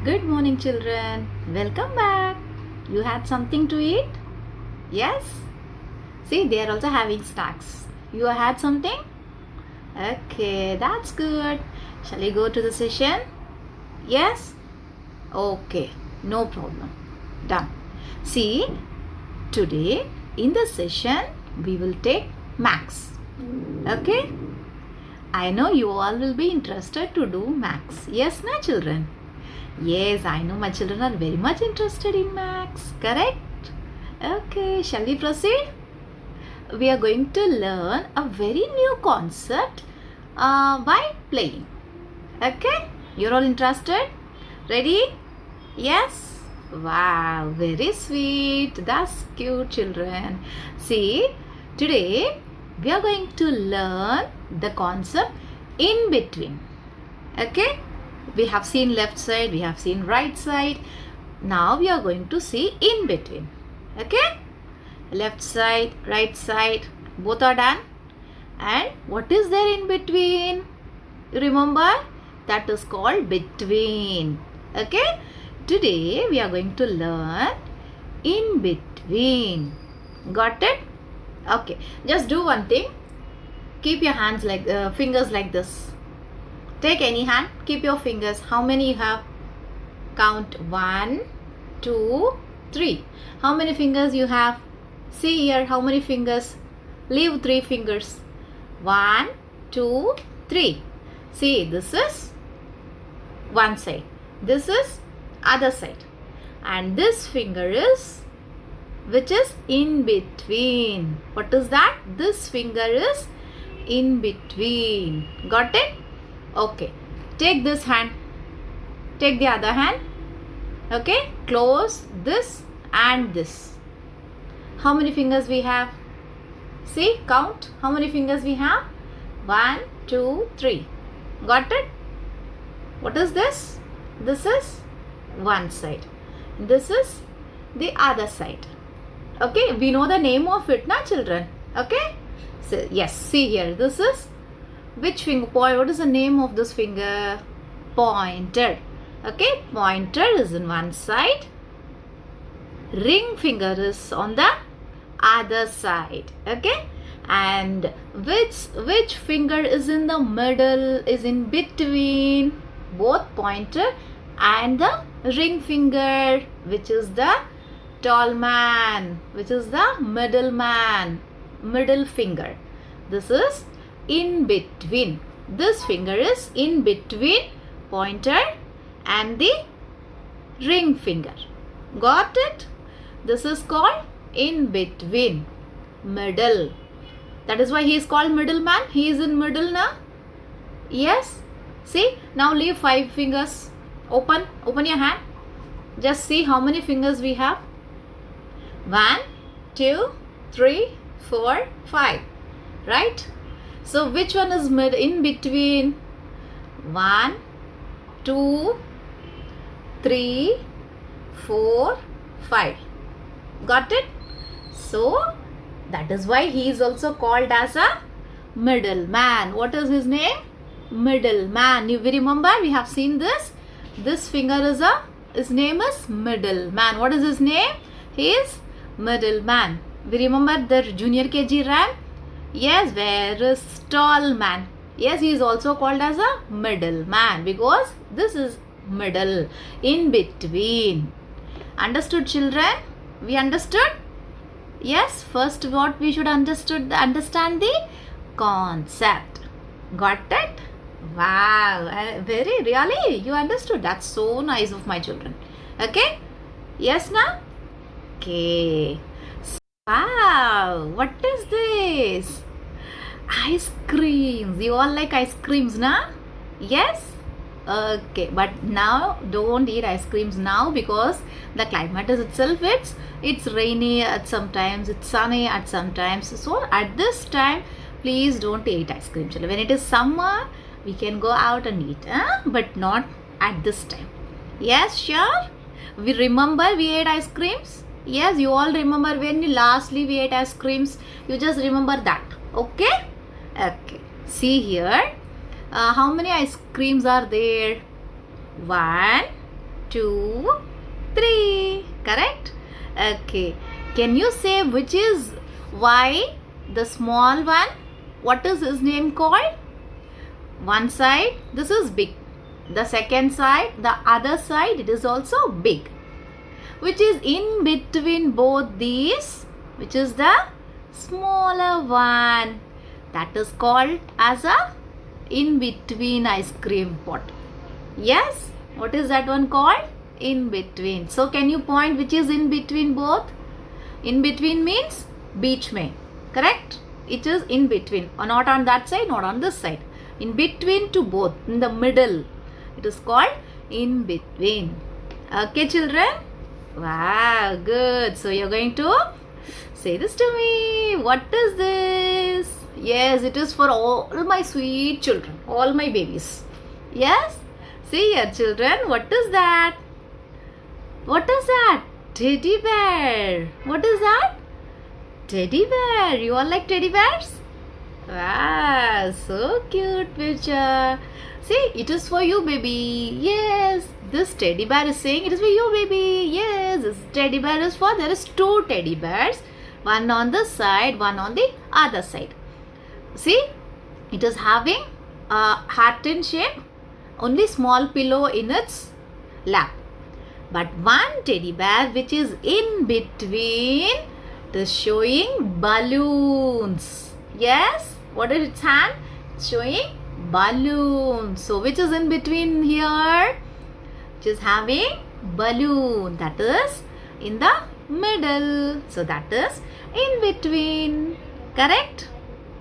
Good morning, children. Welcome back. You had something to eat? Yes? See, they are also having snacks. You had something? Okay, that's good. Shall we go to the session? Yes? Okay, no problem. Done. See, today in the session we will take maths. Okay? I know you all will be interested to do maths. Yes, na children? Yes, I know my children are very much interested in maths. Correct? Okay, shall we proceed? We are going to learn a very new concept by playing. Okay? You're all interested? Ready? Yes? Wow, very sweet. That's cute, children. See, today we are going to learn the concept in between. Okay? We have seen left side, we have seen right side. Now we are going to see in between. Okay? Left side, right side, both are done. And what is there in between? You remember? That is called between. Okay? Today we are going to learn in between. Got it? Okay. Just do one thing. Keep your hands like fingers like this. Take any hand, keep your fingers. How many you have? Count 1, 2, 3. How many fingers you have? See here, how many fingers? Leave 3 fingers. 1, 2, 3. See, this is one side. This is other side. And this finger is, which is in between. What is that? This finger is in between. Got it? Okay, take this hand, take the other hand. Okay, close this and this. How many fingers we have? See, count how many fingers we have. 1, 2, 3. Got it? What is this? This is one side. This is the other side. Okay, we know the name of it, na children? Okay, so yes, see here, this is which finger? What is the name of this finger? Pointer. Okay, pointer is in one side. Ring finger is on the other side. Okay, and which finger is in the middle? Is in between both pointer and the ring finger, which is the tall man, which is the middle man, middle finger. This is in between. This finger is in between pointer and the ring finger. Got it? This is called in between, middle. That is why he is called middleman. He is in middle now. Yes. See, now leave 5 fingers. Open your hand. Just see how many fingers we have. 1, 2, 3, 4, 5. Right? So which one is in between? 1, 2, 3, 4, 5. Got it? So that is why he is also called as a middleman. What is his name? Middleman. You remember we have seen this. This finger is his name is middleman. What is his name? He is middleman. We remember the junior KG rank. Yes, where is tall man? Yes, he is also called as a middleman because this is middle, in between. Understood, children? We understood? Yes, first what we should understand the concept. Got it? Wow, very really you understood. That's so nice of my children. Okay? Yes, now? Okay. Wow, what is this? Ice creams. You all like ice creams, na? Yes? Okay, but now don't eat ice creams now because the climate is itself, it's rainy at sometimes, it's sunny at sometimes. So at this time, please don't eat ice cream. When it is summer, we can go out and eat, but not at this time. Yes, sure? We remember we ate ice creams? Yes, you all remember when lastly we ate ice creams. You just remember that. Okay? Okay. See here. How many ice creams are there? 1, 2, 3. Correct? Okay. Can you say which is Y, the small one? What is his name called? One side, this is big. The second side, the other side, it is also big. Which is in between both these? Which is the smaller one? That is called as a in between ice cream pot. Yes? What is that one called? In between. So can you point which is in between both? In between means beech mein. Correct? It is in between. Or not on that side, not on this side. In between to both. In the middle. It is called in between. Okay, children? Wow, good. So you're going to say this to me. What is this? Yes, it is for all my sweet children. All my babies. Yes? See here, children. What is that? What is that? Teddy bear. What is that? Teddy bear. You all like teddy bears? Wow, so cute picture. See, it is for you, baby. Yes, this teddy bear is saying it is for you, baby. Yes, this teddy bear is for, there is 2 teddy bears. One on the side, one on the other side. See, it is having a heart in shape. Only small pillow in its lap. But one teddy bear which is in between, it is showing balloons. Yes, what is its hand? It's showing balloons. So which is in between here? Which is having balloon. That is in the middle. So that is in between. Correct?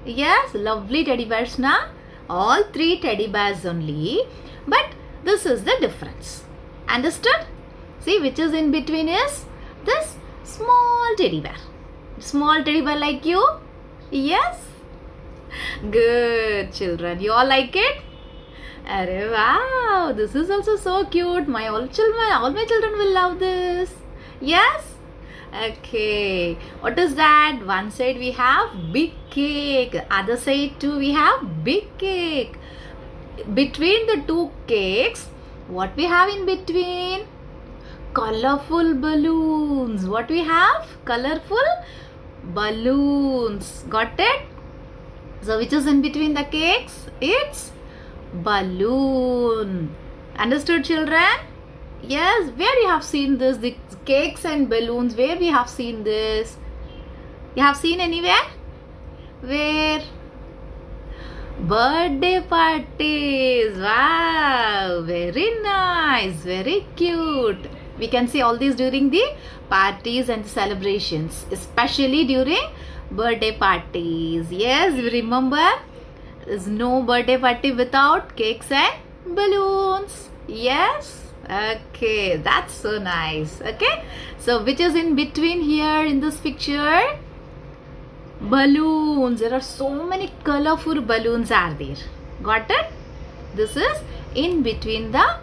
Yes, lovely teddy bears na. All 3 teddy bears only. But this is the difference. Understood? See, which is in between is this small teddy bear. Small teddy bear like you? Yes? Good, children. You all like it? Arey, wow, this is also so cute. All my children will love this. Yes? Okay. What is that? One side we have big cake. Other side too we have big cake. Between the 2 cakes, what we have in between? Colorful balloons. What we have? Colorful balloons. Got it? So which is in between the cakes? It's balloon. Understood, children? Yes. Where you have seen this? The cakes and balloons. Where we have seen this? You have seen anywhere? Where? Birthday parties. Wow. Very nice. Very cute. We can see all these during the parties and celebrations. Especially during birthday parties. Yes, remember, there's no birthday party without cakes and balloons. Yes? Okay, that's so nice. Okay, so which is in between here in this picture? Balloons. There are so many colorful balloons are there. Got it? This is in between the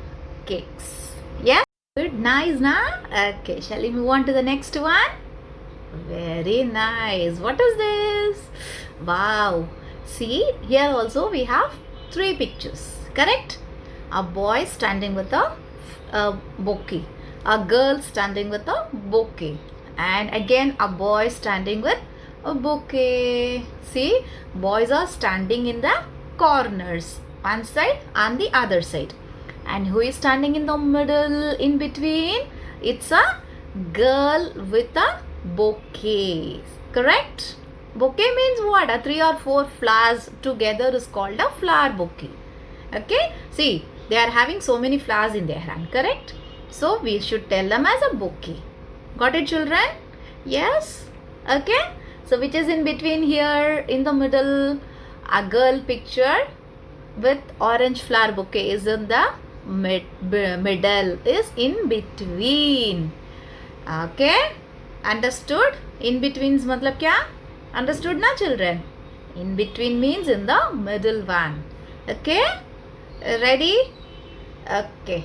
cakes. Yes? Good, nice, na? Okay, shall we move on to the next one? Very nice. What is this? Wow. See, here also we have 3 pictures. Correct? A boy standing with a bouquet. A girl standing with a bouquet. And again a boy standing with a bouquet. See, boys are standing in the corners. One side and the other side. And who is standing in the middle, in between? It's a girl with a bouquet. Correct? Bouquet means what? A 3 or 4 flowers together is called a flower bouquet. Okay? See, they are having so many flowers in their hand. Correct? So, we should tell them as a bouquet. Got it, children? Yes? Okay? So, which is in between here, in the middle, a girl picture with orange flower bouquet is in the middle, is in between. Okay? Understood? In betweens matlab kya? Understood na, children? In between means in the middle one. Okay? Ready? Okay.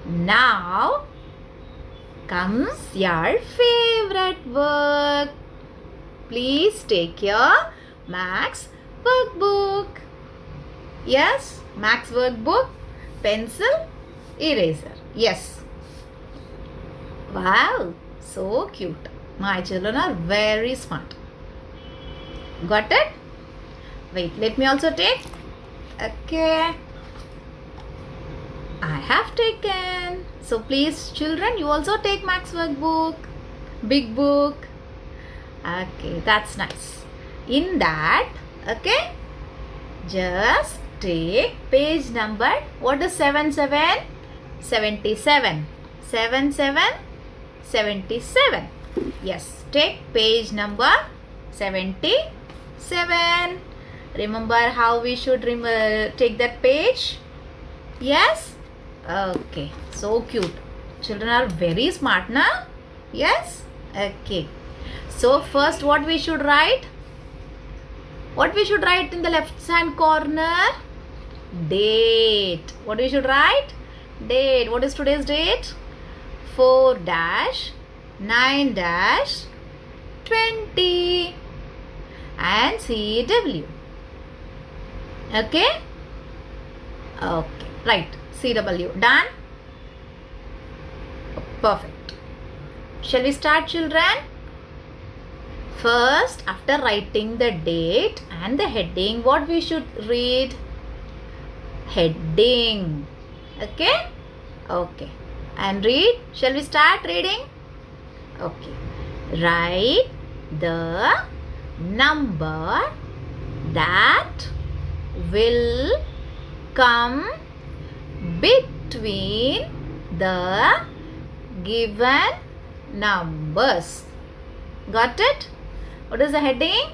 Now comes your favorite work. Please take your Max workbook. Yes, Max workbook, pencil Eraser. Yes. Wow, so cute. My children are very smart. Got it? Wait, let me also take. Okay. I have taken. So please, children, you also take Max workbook. Big book. Okay, that's nice. In that, okay, just take page number. What is 77? 77. 77. Yes, take page number 77. Remember how we should take that page? Yes? Okay, so cute. Children are very smart now. Yes? Okay. So first what we should write? What we should write in the left hand corner? Date. What we should write? Date. What is today's date? 4-9-20 and CW. Okay? Okay. Right. CW. Done? Perfect. Shall we start, children? First, after writing the date and the heading, what we should read? Heading. Okay? Okay. And read. Shall we start reading? Okay. Write the number that will come between the given numbers. Got it? What is the heading?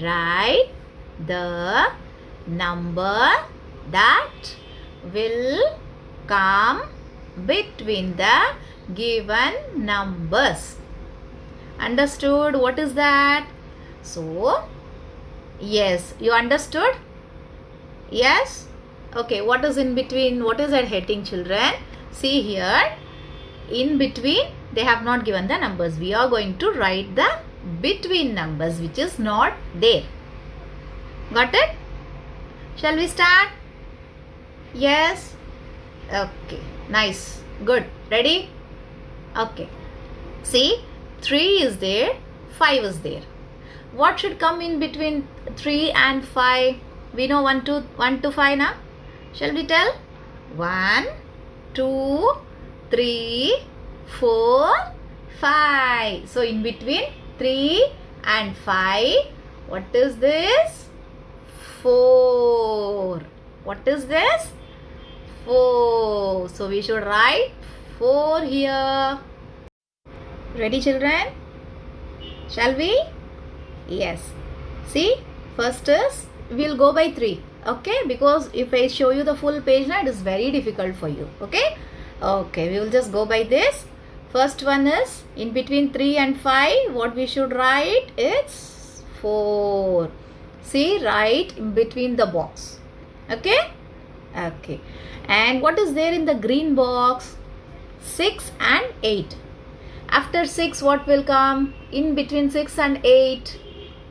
Write the number that will come between the given numbers. Understood? What is that? So, yes, you understood? Yes? Okay, what is in between? What is that heading, children? See here, in between they have not given the numbers. We are going to write the between numbers which is not there. Got it? Shall we start? Yes? Okay, nice, good. Ready? Okay. See, 3 is there, 5 is there. What should come in between 3 and 5? We know 1 to 5 now. Shall we tell? 1, 2, 3, 4, 5. So in between 3 and 5, what is this? 4. What is this? 4. So we should write 4 here. Ready, children? Shall we? Yes. See, first is we'll go by 3. Okay, because if I show you the full page now, it is very difficult for you. Okay. Okay, we will just go by this. First one is in between 3 and 5. What we should write? It's 4. See, write in between the box. Okay. Okay. And what is there in the green box? 6 and 8. After 6, what will come? In between 6 and 8.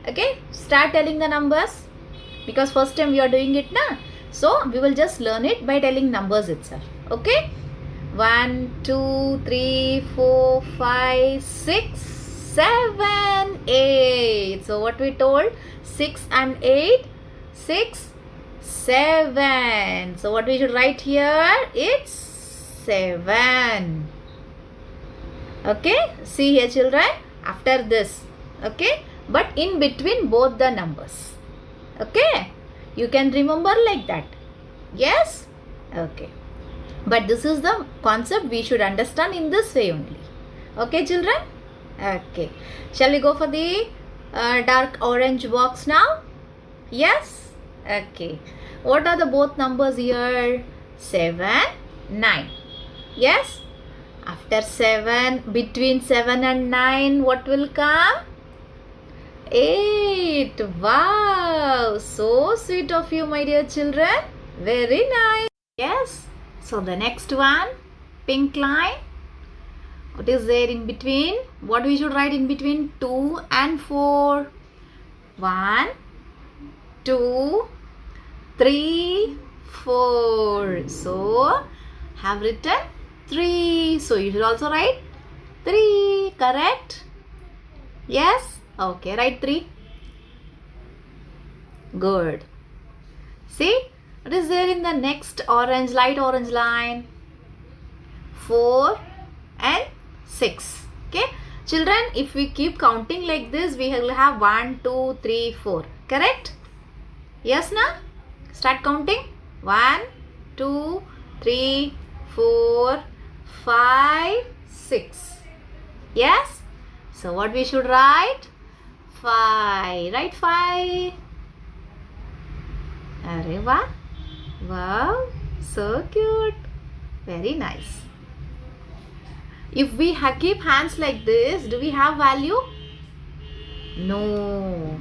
Okay. Start telling the numbers. Because first time we are doing it now. So, we will just learn it by telling numbers itself. Okay. 1, 2, 3, 4, 5, 6, 7, 8. So, what we told? 6 and 8. 6, 7. So, what we should write here? It's 7. Okay. See here, children. After this. Okay. But in between both the numbers. Okay. You can remember like that. Yes. Okay. But this is the concept we should understand in this way only. Okay, children? Okay. Shall we go for the dark orange box now? Yes? Okay. What are the both numbers here? 7, 9. Yes? After 7, between 7 and 9, what will come? 8. Wow! So sweet of you, my dear children. Very nice. Yes? So the next one, pink line. What is there in between? What we should write in between 2 and 4? 1, 2, 3, 4. So have written 3. So you should also write 3. Correct? Yes? Okay, write 3. Good. See, what is there in the next orange, light orange line? 4 and 6. Okay. Children, if we keep counting like this, we will have 1, 2, 3, 4. Correct? Yes, na? Start counting. 1, 2, 3, 4, 5, 6. Yes? So what we should write? 5. Write 5. Arey wow. Wow. So cute. Very nice. If we keep hands like this, do we have value? No.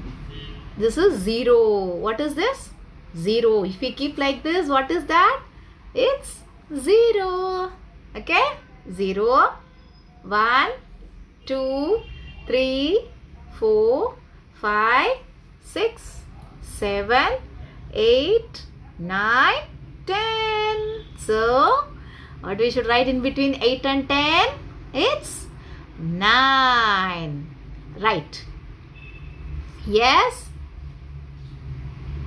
This is 0. What is this? 0. If we keep like this, what is that? It's 0. Okay? 0, 1, 2, 3, 4, 5, 6, 7, 8, 9, 10. So, what we should write in between 8 and 10? It's 9. Right. Yes?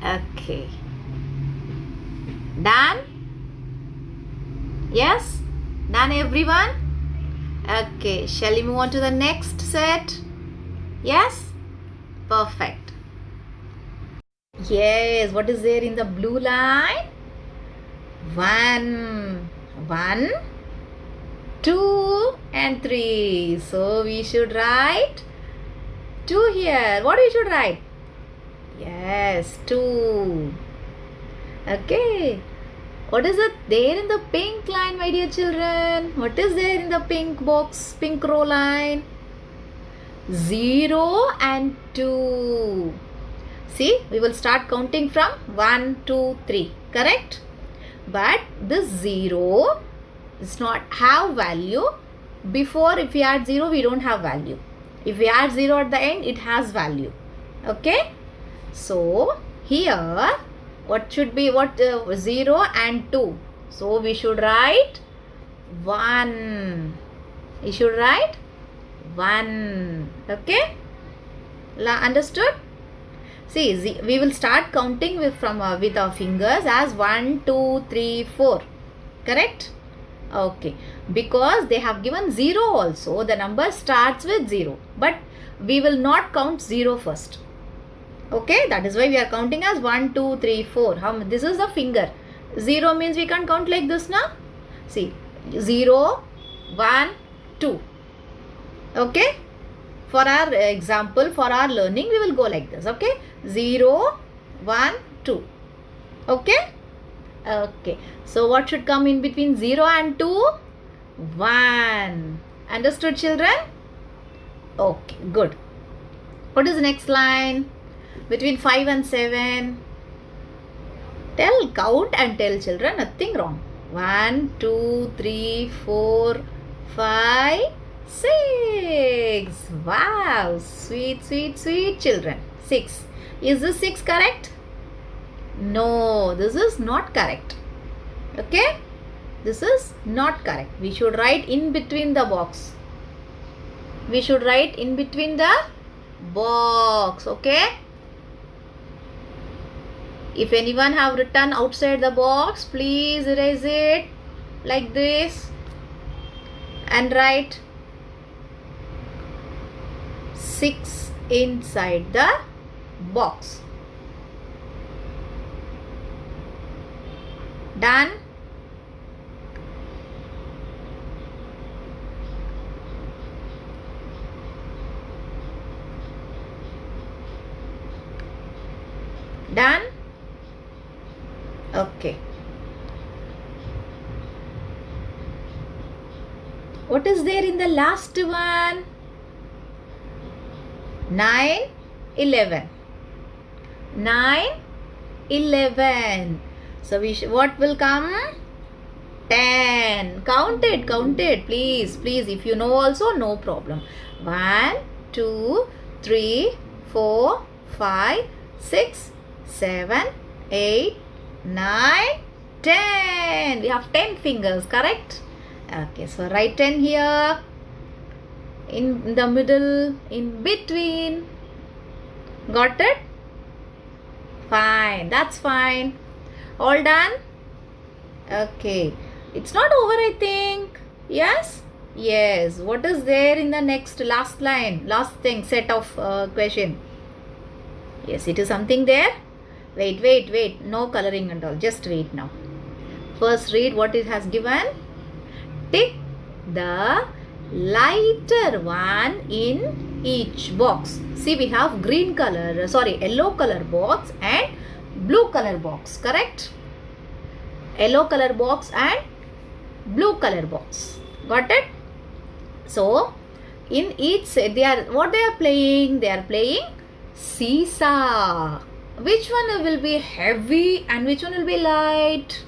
Okay. Done? Yes? Done everyone? Okay. Shall we move on to the next set? Yes? Perfect. Yes. What is there in the blue line? 1. 1, 2 and 3. So we should write 2 here. What we should write? Yes, 2. Okay. What is it there in the pink line, my dear children? What is there in the pink box, pink row line? 0 and 2. See, we will start counting from 1, 2, 3. Correct? But this 0 does not have value. Before, if we add 0, we don't have value. If we add 0 at the end, it has value. Okay? So, here, what should be, 0 and 2. So, we should write 1. We should write 1. Okay? Understood? See, we will start counting with our fingers as 1, 2, 3, 4. Correct? Okay. Because they have given 0 also, the number starts with 0. But we will not count 0 first. Okay? That is why we are counting as 1, 2, 3, 4. This is the finger. 0 means we can't count like this now. See, 0, 1, 2. Okay? For our example, for our learning, we will go like this. Okay? 0, 1, 2. Okay? Okay. So, what should come in between 0 and 2? 1. Understood, children? Okay, good. What is the next line? Between 5 and 7. Count and tell, children. Nothing wrong. 1, 2, 3, 4, 5, 6. Wow. Sweet, sweet, sweet children. 6. Is this 6 correct? No, this is not correct. Okay? This is not correct. We should write in between the box. We should write in between the box. Okay? If anyone have written outside the box, please erase it like this and write 6 inside the box. Done? Done? Okay. What is there in the last one? 9, 11. 9, 11. So what will come? 10. Count it, please. Please, if you know also, no problem. 1, 2, 3, 4, 5, 6, 7, 8, 9, 10. We have 10 fingers, correct? Okay, so write 10 here. In the middle, in between. Got it? Fine, that's fine. All done? Okay. It's not over, I think. Yes? Yes. What is there in the next last line? Last thing, set of question. Yes, it is something there. Wait. No coloring and all. Just read now. First read what it has given. Tick the lighter one in each box. See, we have yellow color box and blue color box, correct? Yellow color box and blue color box. Got it? So, in each set, they are playing? They are playing seesaw. Which one will be heavy and which one will be light?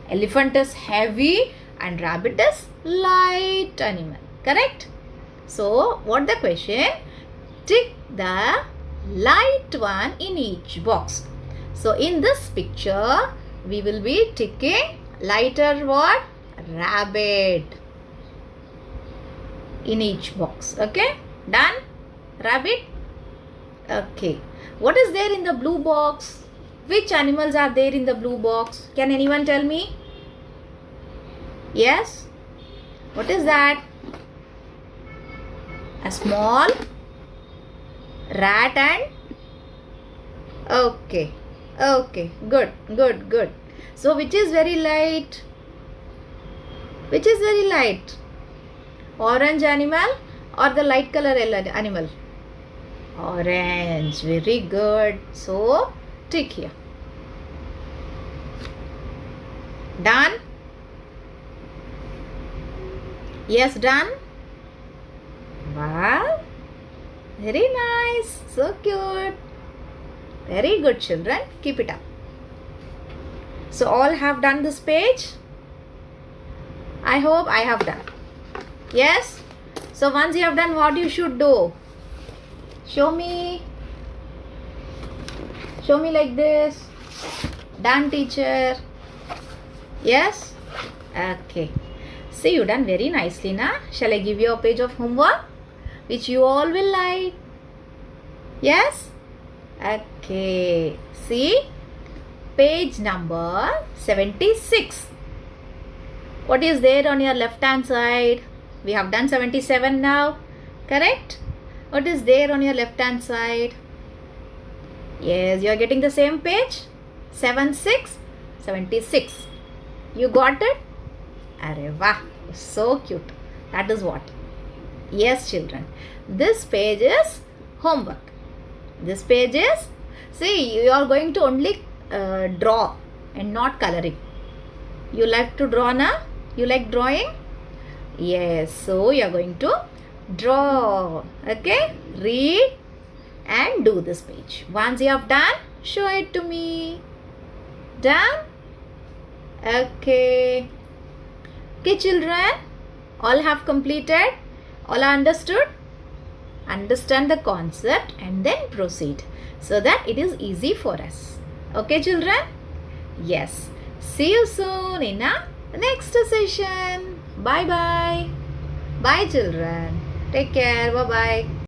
Elephant is heavy and rabbit is light animal. Correct? So, what the question? Tick the light one in each box. So, in this picture, we will be ticking lighter what? Rabbit in each box. Okay? Done? Rabbit? Okay. What is there in the blue box? Which animals are there in the blue box? Can anyone tell me? Yes? What is that? A small rat and okay. Good. So which is very light? Orange animal or the light color animal? Orange. Very good. So tick here. Done? Yes, done? Wow. Very nice. So cute. Very good, children. Keep it up. So all have done this page? I hope I have done. Yes? So once you have done, what you should do? Show me. Show me like this. Done, teacher. Yes? Okay. See, you done very nicely, na? Shall I give you a page of homework? Which you all will like. Yes? Okay. See? Page number 76. What is there on your left hand side? We have done 77 now. Correct? What is there on your left hand side? Yes, you are getting the same page. 76. You got it? Arre wah. So cute. That is what? Yes, children. This page is homework. This page is, see, you are going to only draw and not coloring. You like to draw, na? You like drawing? Yes. So, you are going to draw. Okay? Read and do this page. Once you have done, show it to me. Done? Okay. Okay, children. All have completed? All are understood? Understand the concept and then proceed so that it is easy for us. Okay, children? Yes. See you soon in a next session. Bye-bye. Bye, children. Take care. Bye-bye.